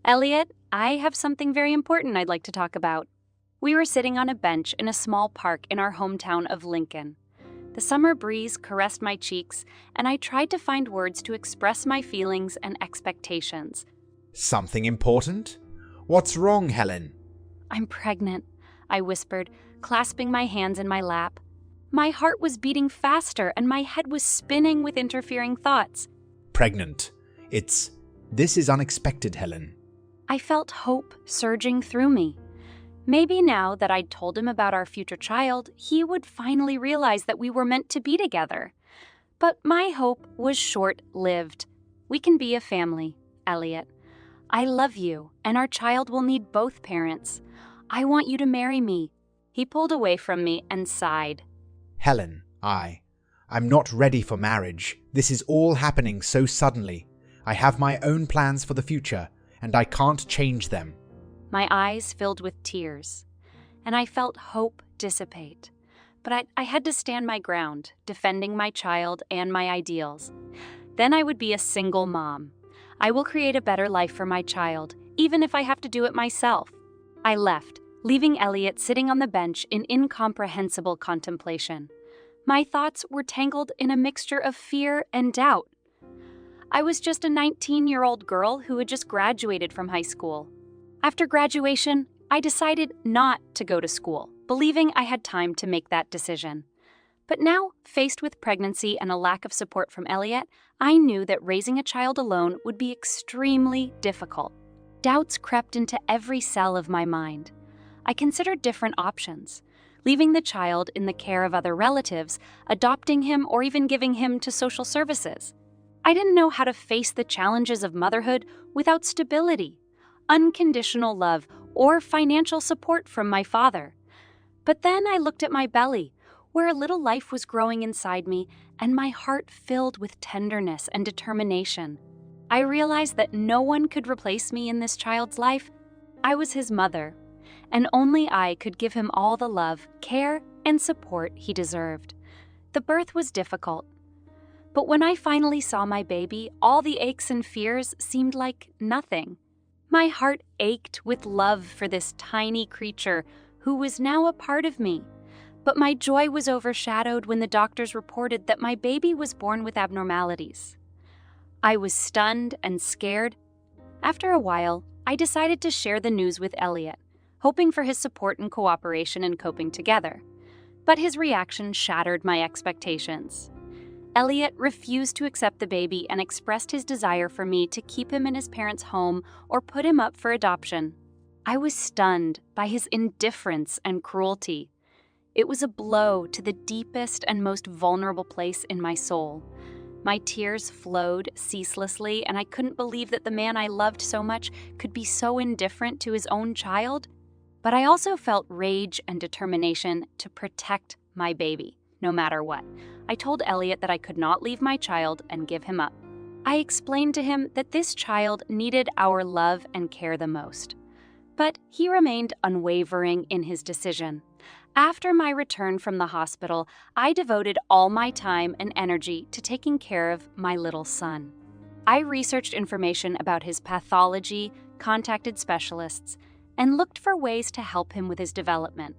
Elliot, I have something very important I'd like to talk about. We were sitting on a bench in a small park in our hometown of Lincoln. The summer breeze caressed my cheeks, and I tried to find words to express my feelings and expectations. Something important? What's wrong, Helen? I'm pregnant, I whispered, clasping my hands in my lap. My heart was beating faster, and my head was spinning with interfering thoughts. Pregnant. This is unexpected, Helen. I felt hope surging through me. Maybe now that I'd told him about our future child, he would finally realize that we were meant to be together. But my hope was short-lived. We can be a family, Elliot. I love you, and our child will need both parents. I want you to marry me. He pulled away from me and sighed. Helen, I'm not ready for marriage. This is all happening so suddenly. I have my own plans for the future, and I can't change them. My eyes filled with tears, and I felt hope dissipate. But I had to stand my ground, defending my child and my ideals. Then I would be a single mom. I will create a better life for my child, even if I have to do it myself. I left, leaving Elliot sitting on the bench in incomprehensible contemplation. My thoughts were tangled in a mixture of fear and doubt. I was just a 19-year-old girl who had just graduated from high school. After graduation, I decided not to go to school, believing I had time to make that decision. But now, faced with pregnancy and a lack of support from Elliot, I knew that raising a child alone would be extremely difficult. Doubts crept into every cell of my mind. I considered different options: leaving the child in the care of other relatives, adopting him, or even giving him to social services. I didn't know how to face the challenges of motherhood without stability, unconditional love, or financial support from my father. But then I looked at my belly, where a little life was growing inside me, and my heart filled with tenderness and determination. I realized that no one could replace me in this child's life. I was his mother, and only I could give him all the love, care, and support he deserved. The birth was difficult, but when I finally saw my baby, all the aches and fears seemed like nothing. My heart ached with love for this tiny creature who was now a part of me. But my joy was overshadowed when the doctors reported that my baby was born with abnormalities. I was stunned and scared. After a while, I decided to share the news with Elliot, hoping for his support and cooperation in coping together. But his reaction shattered my expectations. Elliot refused to accept the baby and expressed his desire for me to keep him in his parents' home or put him up for adoption. I was stunned by his indifference and cruelty. It was a blow to the deepest and most vulnerable place in my soul. My tears flowed ceaselessly, and I couldn't believe that the man I loved so much could be so indifferent to his own child. But I also felt rage and determination to protect my baby, no matter what. I told Elliot that I could not leave my child and give him up. I explained to him that this child needed our love and care the most. But he remained unwavering in his decision. After my return from the hospital, I devoted all my time and energy to taking care of my little son. I researched information about his pathology, contacted specialists, and looked for ways to help him with his development.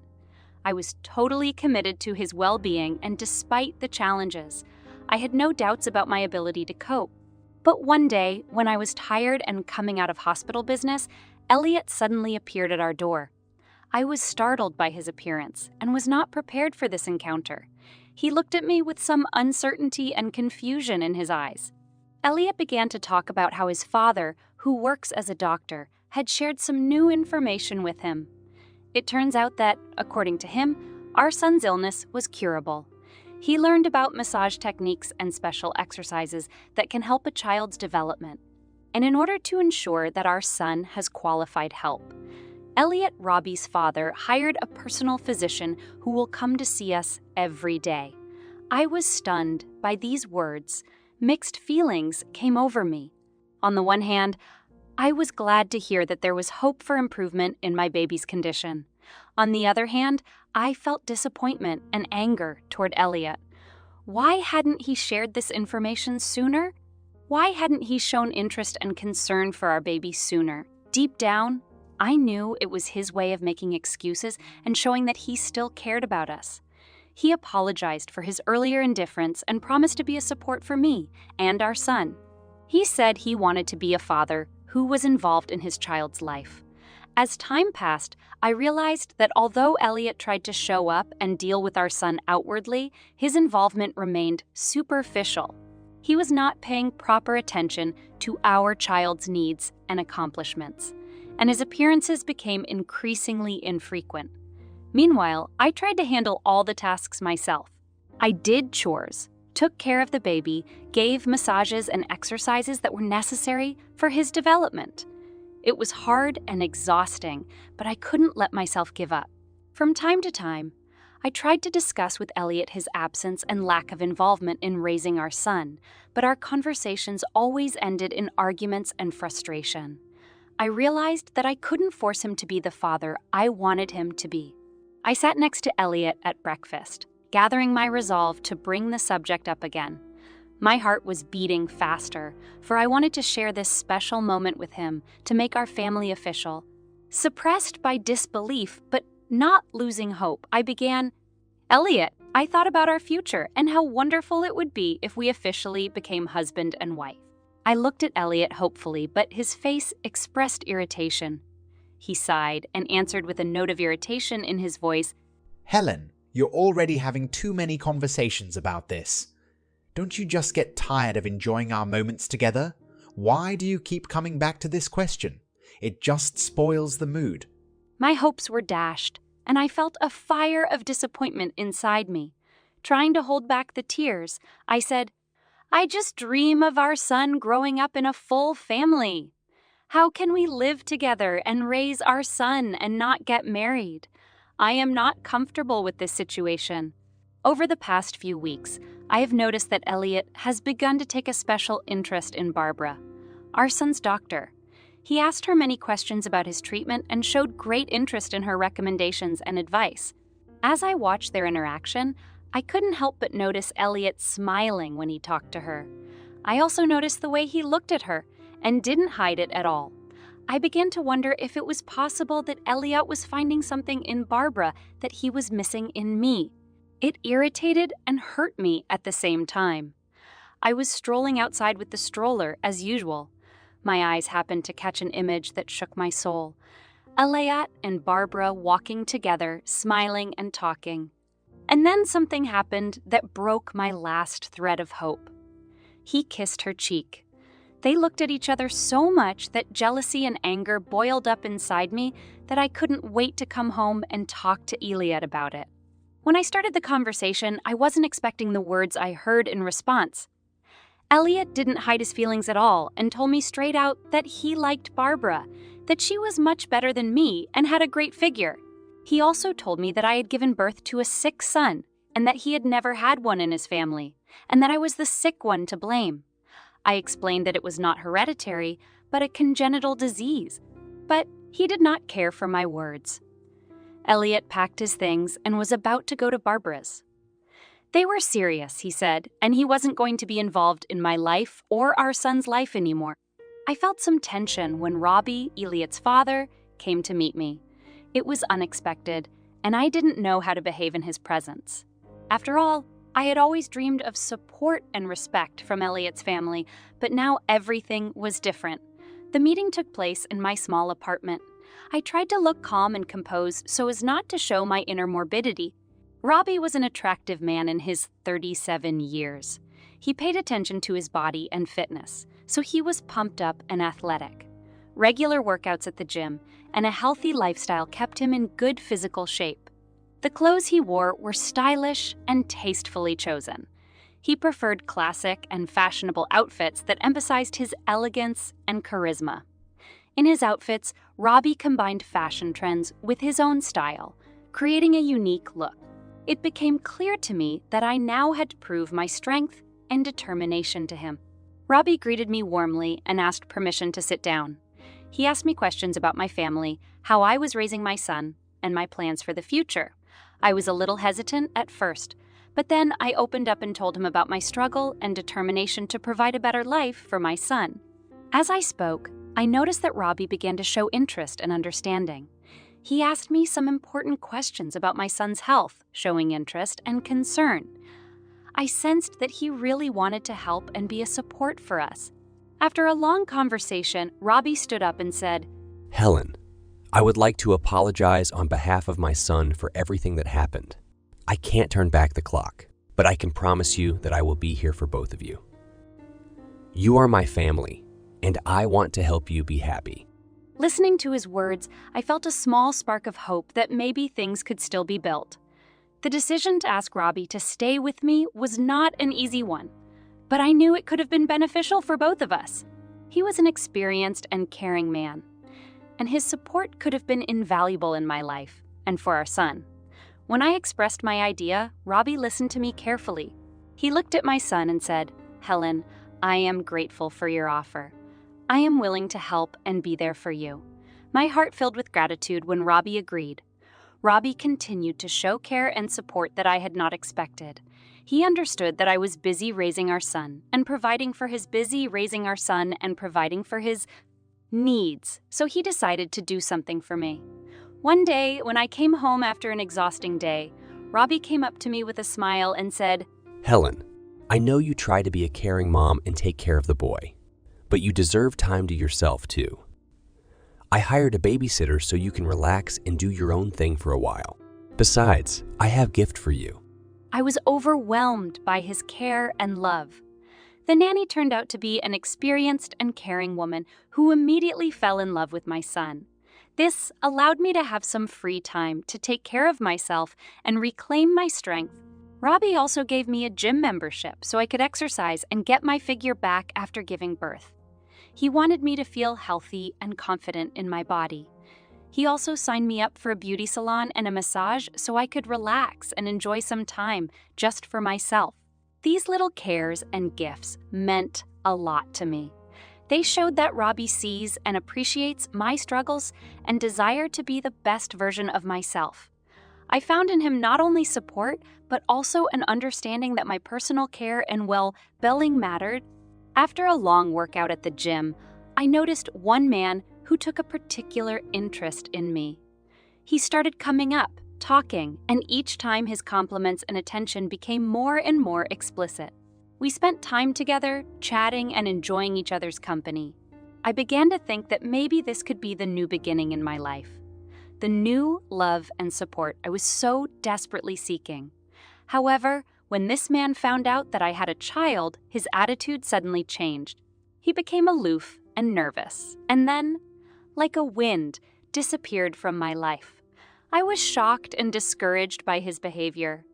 I was totally committed to his well-being, and despite the challenges, I had no doubts about my ability to cope. But one day, when I was tired and coming out of hospital business, Elliot suddenly appeared at our door. I was startled by his appearance and was not prepared for this encounter. He looked at me with some uncertainty and confusion in his eyes. Elliot began to talk about how his father, who works as a doctor, had shared some new information with him. It turns out that, according to him, our son's illness was curable. He learned about massage techniques and special exercises that can help a child's development. And in order to ensure that our son has qualified help, Elliot, Robbie's father, hired a personal physician who will come to see us every day. I was stunned by these words. Mixed feelings came over me. On the one hand, I was glad to hear that there was hope for improvement in my baby's condition. On the other hand, I felt disappointment and anger toward Elliot. Why hadn't he shared this information sooner? Why hadn't he shown interest and concern for our baby sooner? Deep down, I knew it was his way of making excuses and showing that he still cared about us. He apologized for his earlier indifference and promised to be a support for me and our son. He said he wanted to be a father who was involved in his child's life. As time passed, I realized that although Elliot tried to show up and deal with our son outwardly, his involvement remained superficial. He was not paying proper attention to our child's needs and accomplishments, and his appearances became increasingly infrequent. Meanwhile, I tried to handle all the tasks myself. I did chores, took care of the baby, gave massages and exercises that were necessary for his development. It was hard and exhausting, but I couldn't let myself give up. From time to time, I tried to discuss with Elliot his absence and lack of involvement in raising our son, but our conversations always ended in arguments and frustration. I realized that I couldn't force him to be the father I wanted him to be. I sat next to Elliot at breakfast, gathering my resolve to bring the subject up again. My heart was beating faster, for I wanted to share this special moment with him to make our family official. Suppressed by disbelief, but not losing hope, I began, "Elliot, I thought about our future and how wonderful it would be if we officially became husband and wife." I looked at Elliot hopefully, but his face expressed irritation. He sighed and answered with a note of irritation in his voice, "Helen, you're already having too many conversations about this. Don't you just get tired of enjoying our moments together? Why do you keep coming back to this question? It just spoils the mood." My hopes were dashed, and I felt a fire of disappointment inside me. Trying to hold back the tears, I said, "I just dream of our son growing up in a full family. How can we live together and raise our son and not get married? I am not comfortable with this situation." Over the past few weeks, I have noticed that Elliot has begun to take a special interest in Barbara, our son's doctor. He asked her many questions about his treatment and showed great interest in her recommendations and advice. As I watched their interaction, I couldn't help but notice Elliot smiling when he talked to her. I also noticed the way he looked at her and didn't hide it at all. I began to wonder if it was possible that Elliot was finding something in Barbara that he was missing in me. It irritated and hurt me at the same time. I was strolling outside with the stroller as usual. My eyes happened to catch an image that shook my soul. Elliot and Barbara walking together, smiling and talking. And then something happened that broke my last thread of hope. He kissed her cheek. They looked at each other so much that jealousy and anger boiled up inside me that I couldn't wait to come home and talk to Elliot about it. When I started the conversation, I wasn't expecting the words I heard in response. Elliot didn't hide his feelings at all and told me straight out that he liked Barbara, that she was much better than me and had a great figure. He also told me that I had given birth to a sick son and that he had never had one in his family, and that I was the sick one to blame. I explained that it was not hereditary, but a congenital disease, but he did not care for my words. Elliot packed his things and was about to go to Barbara's. They were serious, he said, and he wasn't going to be involved in my life or our son's life anymore. I felt some tension when Robbie, Elliot's father, came to meet me. It was unexpected, and I didn't know how to behave in his presence. After all, I had always dreamed of support and respect from Elliot's family, but now everything was different. The meeting took place in my small apartment. I tried to look calm and composed so as not to show my inner morbidity. Robbie was an attractive man in his 37 years. He paid attention to his body and fitness, so he was pumped up and athletic. Regular workouts at the gym and a healthy lifestyle kept him in good physical shape. The clothes he wore were stylish and tastefully chosen. He preferred classic and fashionable outfits that emphasized his elegance and charisma. In his outfits, Robbie combined fashion trends with his own style, creating a unique look. It became clear to me that I now had to prove my strength and determination to him. Robbie greeted me warmly and asked permission to sit down. He asked me questions about my family, how I was raising my son, and my plans for the future. I was a little hesitant at first, but then I opened up and told him about my struggle and determination to provide a better life for my son. As I spoke, I noticed that Robbie began to show interest and understanding. He asked me some important questions about my son's health, showing interest and concern. I sensed that he really wanted to help and be a support for us. After a long conversation, Robbie stood up and said, "Helen, I would like to apologize on behalf of my son for everything that happened. I can't turn back the clock, but I can promise you that I will be here for both of you. You are my family, and I want to help you be happy." Listening to his words, I felt a small spark of hope that maybe things could still be built. The decision to ask Robbie to stay with me was not an easy one, but I knew it could have been beneficial for both of us. He was an experienced and caring man, and his support could have been invaluable in my life and for our son. When I expressed my idea, Robbie listened to me carefully. He looked at my son and said, "Helen, I am grateful for your offer. I am willing to help and be there for you." My heart filled with gratitude when Robbie agreed. Robbie continued to show care and support that I had not expected. He understood that I was busy raising our son and providing for his needs, so he decided to do something for me. One day, when I came home after an exhausting day, Robbie came up to me with a smile and said, "Helen, I know you try to be a caring mom and take care of the boy, but you deserve time to yourself too. I hired a babysitter so you can relax and do your own thing for a while. Besides, I have a gift for you." I was overwhelmed by his care and love. The nanny turned out to be an experienced and caring woman who immediately fell in love with my son. This allowed me to have some free time to take care of myself and reclaim my strength. Robbie also gave me a gym membership so I could exercise and get my figure back after giving birth. He wanted me to feel healthy and confident in my body. He also signed me up for a beauty salon and a massage so I could relax and enjoy some time just for myself. These little cares and gifts meant a lot to me. They showed that Robbie sees and appreciates my struggles and desire to be the best version of myself. I found in him not only support, but also an understanding that my personal care and well-being mattered. After a long workout at the gym, I noticed one man who took a particular interest in me. He started coming up, talking, and each time his compliments and attention became more and more explicit. We spent time together, chatting and enjoying each other's company. I began to think that maybe this could be the new beginning in my life. The new love and support I was so desperately seeking. However, when this man found out that I had a child, his attitude suddenly changed. He became aloof and nervous, and then, like a wind, disappeared from my life. I was shocked and discouraged by his behavior.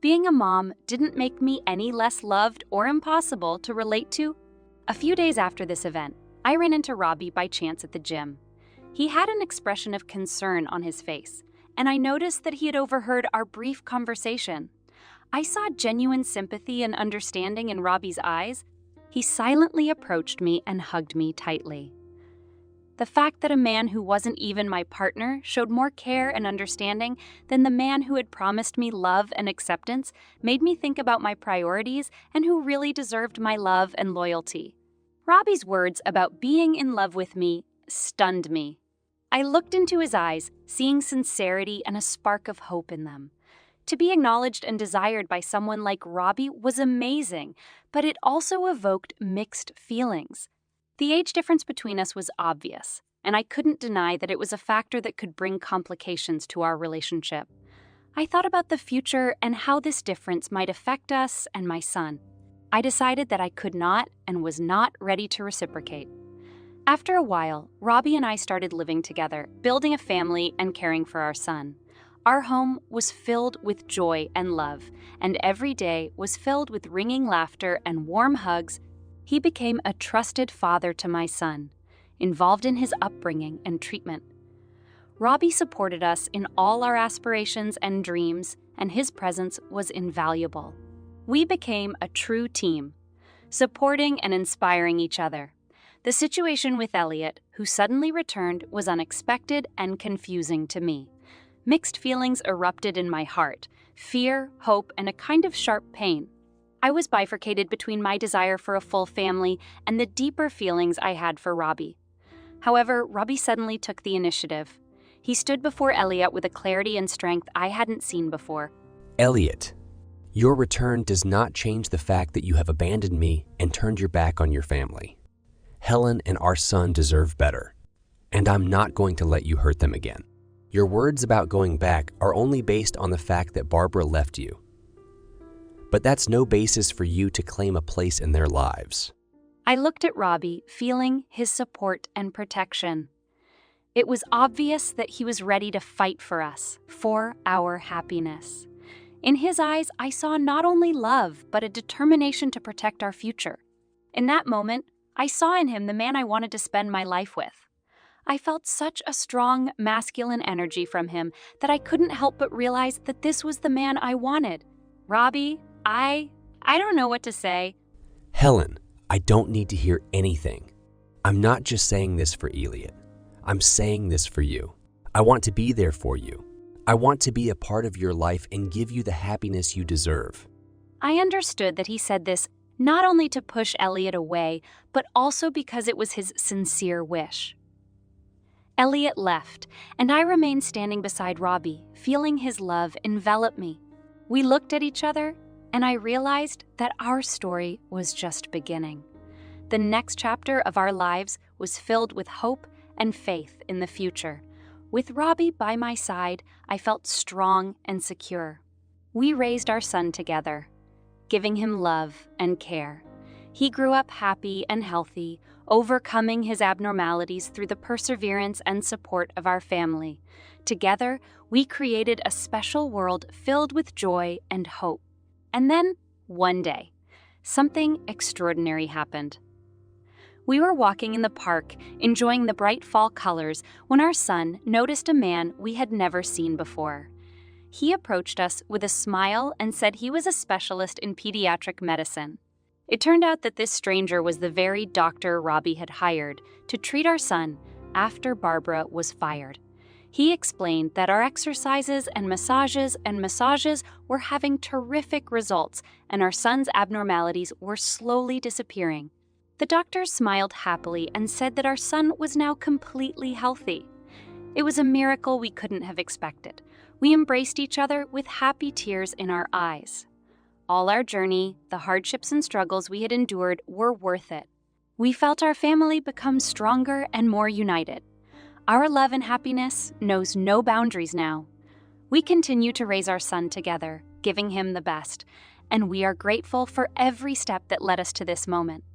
Being a mom didn't make me any less loved or impossible to relate to. A few days after this event, I ran into Robbie by chance at the gym. He had an expression of concern on his face, and I noticed that he had overheard our brief conversation. I saw genuine sympathy and understanding in Robbie's eyes. He silently approached me and hugged me tightly. The fact that a man who wasn't even my partner showed more care and understanding than the man who had promised me love and acceptance made me think about my priorities and who really deserved my love and loyalty. Robbie's words about being in love with me stunned me. I looked into his eyes, seeing sincerity and a spark of hope in them. To be acknowledged and desired by someone like Robbie was amazing, but it also evoked mixed feelings. The age difference between us was obvious, and I couldn't deny that it was a factor that could bring complications to our relationship. I thought about the future and how this difference might affect us and my son. I decided that I could not and was not ready to reciprocate. After a while, Robbie and I started living together, building a family and caring for our son. Our home was filled with joy and love, and every day was filled with ringing laughter and warm hugs. He became a trusted father to my son, involved in his upbringing and treatment. Robbie supported us in all our aspirations and dreams, and his presence was invaluable. We became a true team, supporting and inspiring each other. The situation with Elliot, who suddenly returned, was unexpected and confusing to me. Mixed feelings erupted in my heart: fear, hope, and a kind of sharp pain. I was bifurcated between my desire for a full family and the deeper feelings I had for Robbie. However, Robbie suddenly took the initiative. He stood before Elliot with a clarity and strength I hadn't seen before. Elliot, your return does not change the fact that you have abandoned me and turned your back on your family. Helen and our son deserve better, and I'm not going to let you hurt them again. Your words about going back are only based on the fact that Barbara left you. But that's no basis for you to claim a place in their lives. I looked at Robbie, feeling his support and protection. It was obvious that he was ready to fight for us, for our happiness. In his eyes, I saw not only love, but a determination to protect our future. In that moment, I saw in him the man I wanted to spend my life with. I felt such a strong, masculine energy from him that I couldn't help but realize that this was the man I wanted. Robbie, I don't know what to say. Helen, I don't need to hear anything. I'm not just saying this for Elliot. I'm saying this for you. I want to be there for you. I want to be a part of your life and give you the happiness you deserve. I understood that he said this not only to push Elliot away, but also because it was his sincere wish. Elliot left, and I remained standing beside Robbie, feeling his love envelop me. We looked at each other, and I realized that our story was just beginning. The next chapter of our lives was filled with hope and faith in the future. With Robbie by my side, I felt strong and secure. We raised our son together, giving him love and care. He grew up happy and healthy, overcoming his abnormalities through the perseverance and support of our family. Together, we created a special world filled with joy and hope. And then, one day, something extraordinary happened. We were walking in the park, enjoying the bright fall colors, when our son noticed a man we had never seen before. He approached us with a smile and said he was a specialist in pediatric medicine. It turned out that this stranger was the very doctor Robbie had hired to treat our son after Barbara was fired. He explained that our exercises and massages were having terrific results, and our son's abnormalities were slowly disappearing. The doctor smiled happily and said that our son was now completely healthy. It was a miracle we couldn't have expected. We embraced each other with happy tears in our eyes. All our journey, the hardships and struggles we had endured were worth it. We felt our family become stronger and more united. Our love and happiness knows no boundaries now. We continue to raise our son together, giving him the best, and we are grateful for every step that led us to this moment.